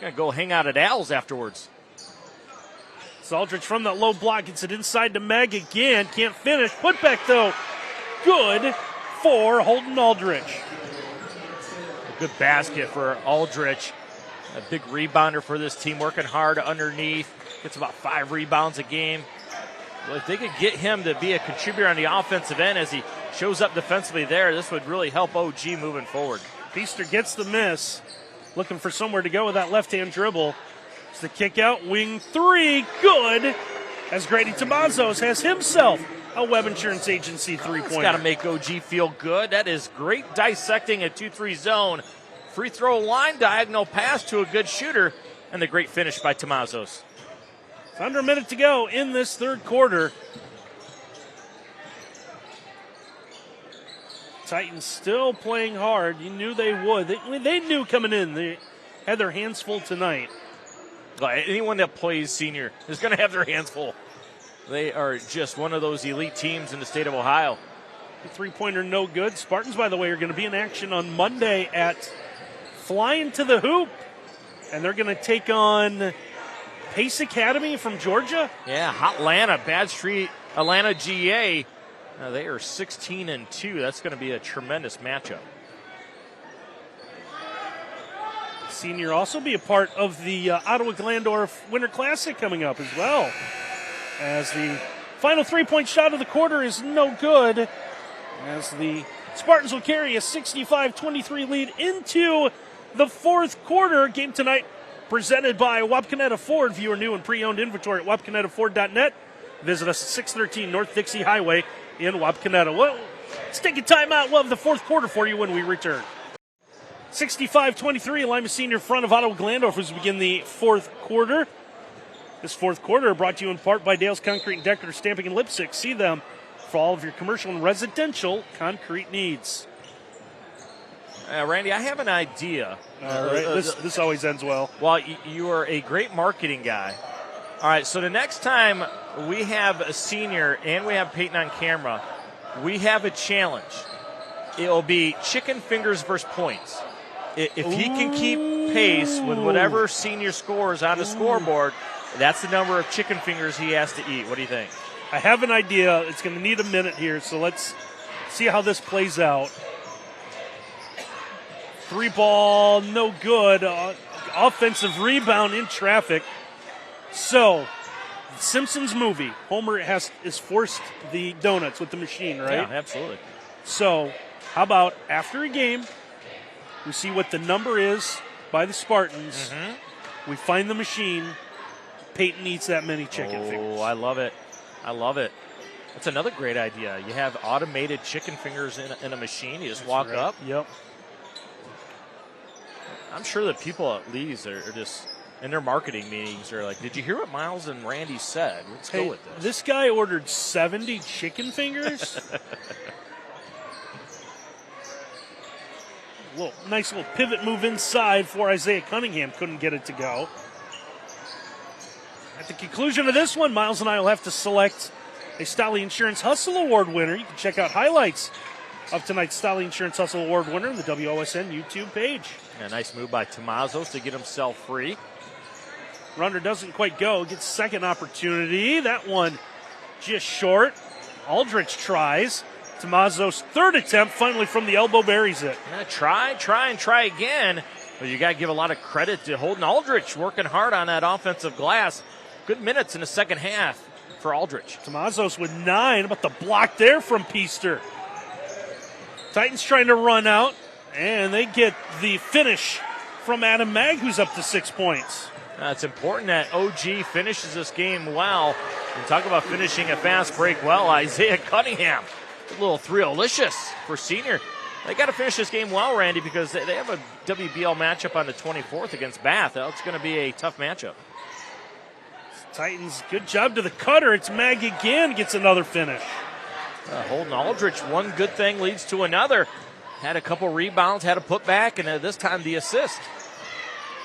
Going to go hang out at Al's afterwards. Aldrich from that low block gets it inside to Meg again. Can't finish. Put back, though. Good for Holden Aldrich. A good basket for Aldrich. A big rebounder for this team, working hard underneath. Gets about 5 rebounds a game. Well, if they could get him to be a contributor on the offensive end as he shows up defensively there, this would really help OG moving forward. Feaster gets the miss. Looking for somewhere to go with that left-hand dribble. It's the kick out, wing three, good, as Grady Tomazos has himself a Webb Insurance Agency three-pointer. Got to make OG feel good. That is great dissecting a 2-3 zone. Free throw line, diagonal pass to a good shooter, and the great finish by Tomazos. It's under a minute to go in this third quarter. Titans still playing hard. You knew they would. They knew coming in. They had their hands full tonight. Anyone that plays senior is going to have their hands full. They are just one of those elite teams in the state of Ohio. The three-pointer no good. Spartans, by the way, are going to be in action on Monday at Flying to the Hoop. And they're going to take on Pace Academy from Georgia. Yeah, Hot Atlanta, Bad Street, Atlanta GA. They are 16-2. That's going to be a tremendous matchup. Senior also be a part of the Ottawa-Glandorf Winter Classic coming up as well. As the final three-point shot of the quarter is no good. As the Spartans will carry a 65-23 lead into the fourth quarter. Game tonight presented by Wapakoneta Ford. View our new and pre-owned inventory at wapakonetaford.net. Visit us at 613 North Dixie Highway in Wapakoneta. Well, let's take a timeout. We'll have the fourth quarter for you when we return. 65-23, Lima Senior front of Ottawa-Glandorf as we begin the fourth quarter. This fourth quarter brought to you in part by Dale's Concrete and Decorative Stamping in Lipstick. See them for all of your commercial and residential concrete needs. Randy, I have an idea. All right, this always ends well. Well, you are a great marketing guy. All right, so the next time we have a senior and we have Peyton on camera, we have a challenge. It'll be chicken fingers versus points. If he can keep pace with whatever senior scores on the scoreboard, that's the number of chicken fingers he has to eat. What do you think? I have an idea. It's going to need a minute here, so let's see how this plays out. Three ball, no good. Offensive rebound in traffic. So, Simpsons movie. Homer is forced the donuts with the machine, right? Yeah, absolutely. So, how about after a game, we see what the number is by the Spartans. Mm-hmm. We find the machine. Peyton eats that many chicken fingers. Oh, I love it. I love it. That's another great idea. You have automated chicken fingers in a machine. You just walk up. Yep. I'm sure that people at Lee's are just, in their marketing meetings, are like, did you hear what Miles and Randy said? Let's go with this. This guy ordered 70 chicken fingers. Nice little pivot move inside for Isaiah Cunningham. Couldn't get it to go. At the conclusion of this one, Miles and I will have to select a Stolly Insurance Hustle Award winner. You can check out highlights of tonight's Stolly Insurance Hustle Award winner on the WOSN YouTube page. A nice move by Tomazos to get himself free. Runner doesn't quite go. Gets second opportunity. That one just short. Aldrich tries. Tomazos' third attempt, finally from the elbow, buries it. Yeah, try again. But you got to give a lot of credit to Holden Aldrich, working hard on that offensive glass. Good minutes in the second half for Aldrich. Tomazos with 9. About the block there from Peaster. Titans trying to run out, and they get the finish from Adam Mag, who's up to 6 points. It's important that OG finishes this game well. And talk about finishing a fast break well. Isaiah Cunningham, a little thrillicious for senior. They got to finish this game well, Randy, because they have a WBL matchup on the 24th against Bath. That's going to be a tough matchup. Titans, good job to the cutter. It's Mag again, gets another finish. Holden Aldrich, one good thing leads to another. Had a couple rebounds, had a putback, and this time the assist.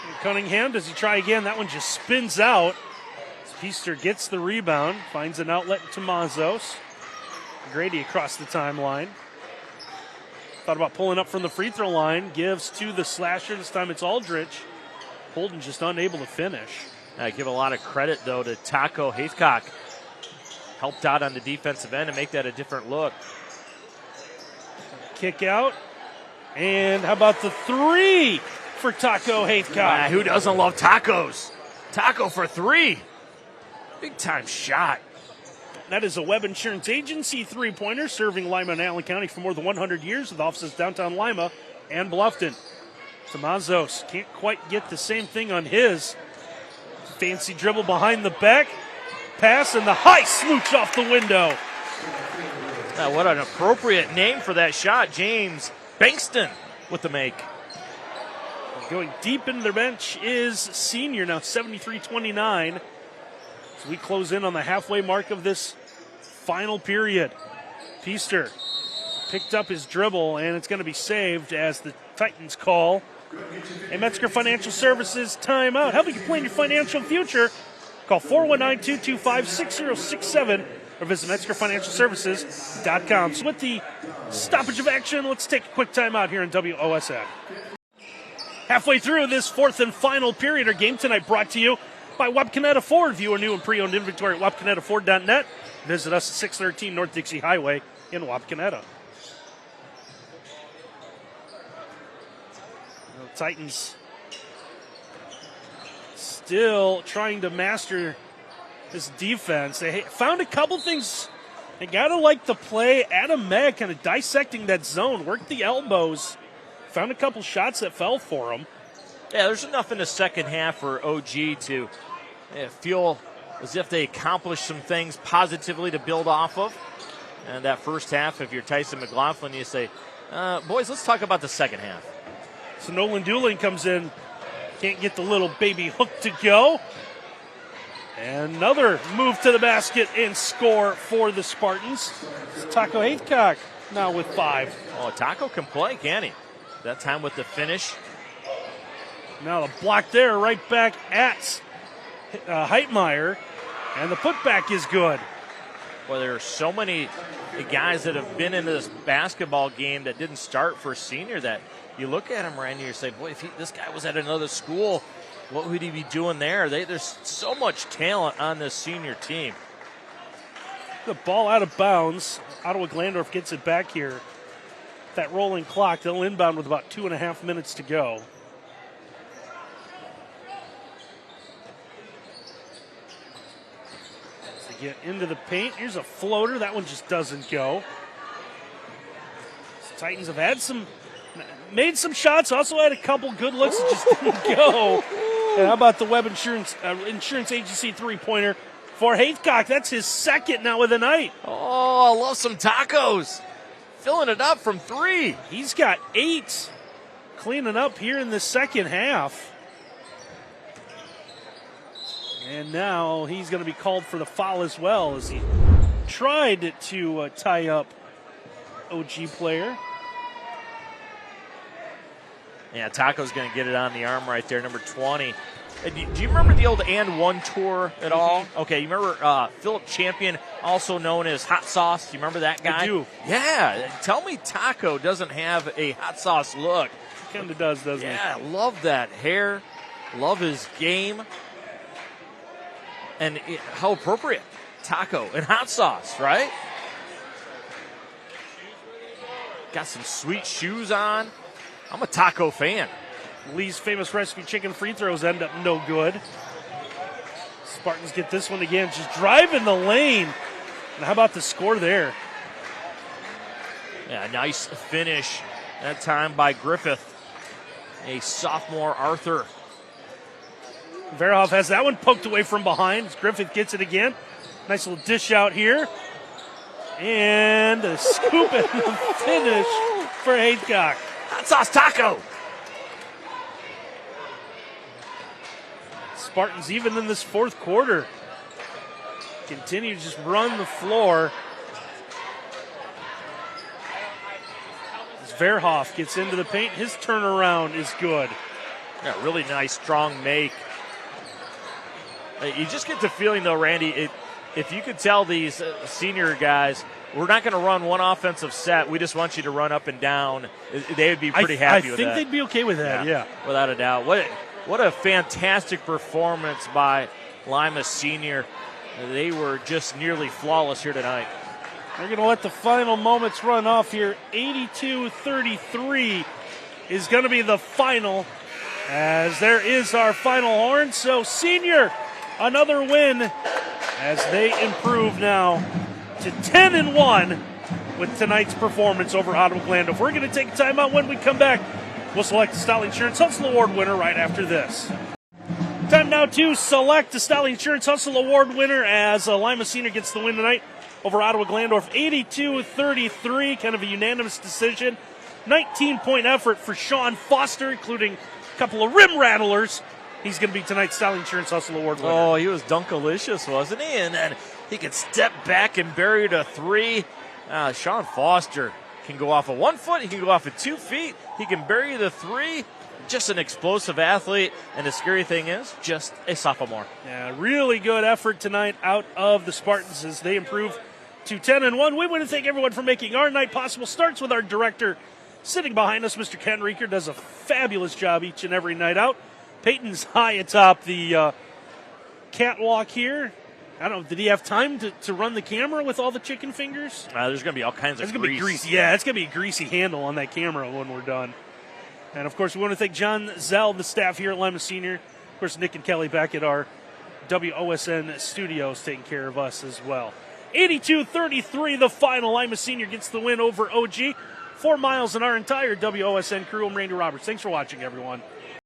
And Cunningham, does he try again? That one just spins out. Peaster gets the rebound, finds an outlet to Mazos. Grady across the timeline. Thought about pulling up from the free throw line. Gives to the slasher. This time it's Aldrich. Holden just unable to finish. I give a lot of credit, though, to Taco Haithcock. Helped out on the defensive end and make that a different look. Kick out. And how about the three for Taco Haithcock? Who doesn't love tacos? Taco for three. Big time shot. That is a Webb Insurance Agency three-pointer serving Lima and Allen County for more than 100 years with offices downtown Lima and Bluffton. Tomazos can't quite get the same thing on his. Fancy dribble behind the back. Pass and the high smooch off the window. What an appropriate name for that shot. James Bankston with the make. Going deep into their bench is senior now, 73-29. So we close in on the halfway mark of this final period. Peaster picked up his dribble, and it's going to be saved as the Titans call a Metzger Financial Services timeout. Helping you plan your financial future. Call 419-225-6067 or visit MetzgerFinancialServices.com. So with the stoppage of action, let's take a quick timeout here in WOSN. Halfway through this fourth and final period, our game tonight brought to you by Wapconeta Ford. View our new and pre-owned inventory at WapConetaFord.net. Visit us at 613 North Dixie Highway in Wapconeta. The Titans still trying to master this defense. They found a couple things. They got to like the play. Adam Meg kind of dissecting that zone, worked the elbows, found a couple shots that fell for him. Yeah, there's enough in the second half for OG to feel as if they accomplished some things positively to build off of. And that first half, if you're Tyson McLaughlin, you say, boys, let's talk about the second half. So Nolan Dooling comes in, can't get the little baby hook to go. And another move to the basket and score for the Spartans. It's Taco Haithcock now with 5. Oh, Taco can play, can he? That time with the finish. Now the block there, right back at Heitmeyer, and the putback is good. Well, there are so many guys that have been into this basketball game that didn't start for senior that you look at him, Randy, and you say, boy, if this guy was at another school, what would he be doing there? There's so much talent on this senior team. The ball out of bounds. Ottawa-Glandorf gets it back here. That rolling clock, they'll inbound with about 2.5 minutes to go. To get into the paint, here's a floater. That one just doesn't go. The Titans have made some shots, also had a couple good looks that just didn't go. And how about the Webb Insurance Agency three-pointer for Haithcock? That's his second now of the night. Oh, I love some tacos. Filling it up from 3. He's got 8 cleaning up here in the second half. And now he's going to be called for the foul as well as he tried to tie up OG player. Yeah, Taco's going to get it on the arm right there, number 20. Do you remember the old And One tour at all? Okay, you remember Philip Champion, also known as Hot Sauce? Do you remember that guy? I do. Yeah, tell me Taco doesn't have a hot sauce look. Kind of does, doesn't he? Yeah, love that hair. Love his game. And how appropriate. Taco and hot sauce, right? Got some sweet shoes on. I'm a Taco fan. Lee's famous recipe chicken free throws end up no good. Spartans get this one again, just driving the lane. And how about the score there? Yeah, nice finish that time by Griffith. A sophomore Arthur. Verhoff has that one poked away from behind. Griffith gets it again. Nice little dish out here. And a scoop and the finish for Haithcock. Hot sauce Taco. Spartans even in this fourth quarter. continue to just run the floor. As Verhoff gets into the paint, his turnaround is good. Yeah, really nice, strong make. You just get the feeling, though, Randy, if you could tell these senior guys, we're not going to run one offensive set, we just want you to run up and down, they would be pretty happy with that. I think they'd be okay with that, yeah. Without a doubt. What a fantastic performance by Lima Senior. They were just nearly flawless here tonight. They're going to let the final moments run off here. 82-33 is going to be the final, as there is our final horn. So Senior, another win as they improve now to 10-1 with tonight's performance over Ottawa-Glandorf. We're going to take a timeout. When we come back, we'll select the Style Insurance Hustle Award winner right after this. Time now to select the Style Insurance Hustle Award winner as Lima Senior gets the win tonight over Ottawa-Glandorf. 82-33, kind of a unanimous decision. 19-point effort for Sean Foster, including a couple of rim rattlers. He's going to be tonight's Style Insurance Hustle Award winner. Oh, he was dunkalicious, wasn't he? And then he could step back and bury it a three. Sean Foster can go off of 1 foot. He can go off of 2 feet. He can bury the three. Just an explosive athlete. And the scary thing is, just a sophomore. Yeah, really good effort tonight out of the Spartans as they improve to 10-1. We want to thank everyone for making our night possible. Starts with our director sitting behind us, Mr. Ken Reeker, does a fabulous job each and every night out. Peyton's high atop the catwalk here. I don't know, did he have time to run the camera with all the chicken fingers? There's going to be all kinds of grease. Be greasy. Yeah, it's going to be a greasy handle on that camera when we're done. And, of course, we want to thank John Zell, the staff here at Lima Senior. Of course, Nick and Kelly back at our WOSN studios taking care of us as well. 82-33, the final. Lima Senior gets the win over OG. 4 miles in our entire WOSN crew. I'm Randy Roberts. Thanks for watching, everyone.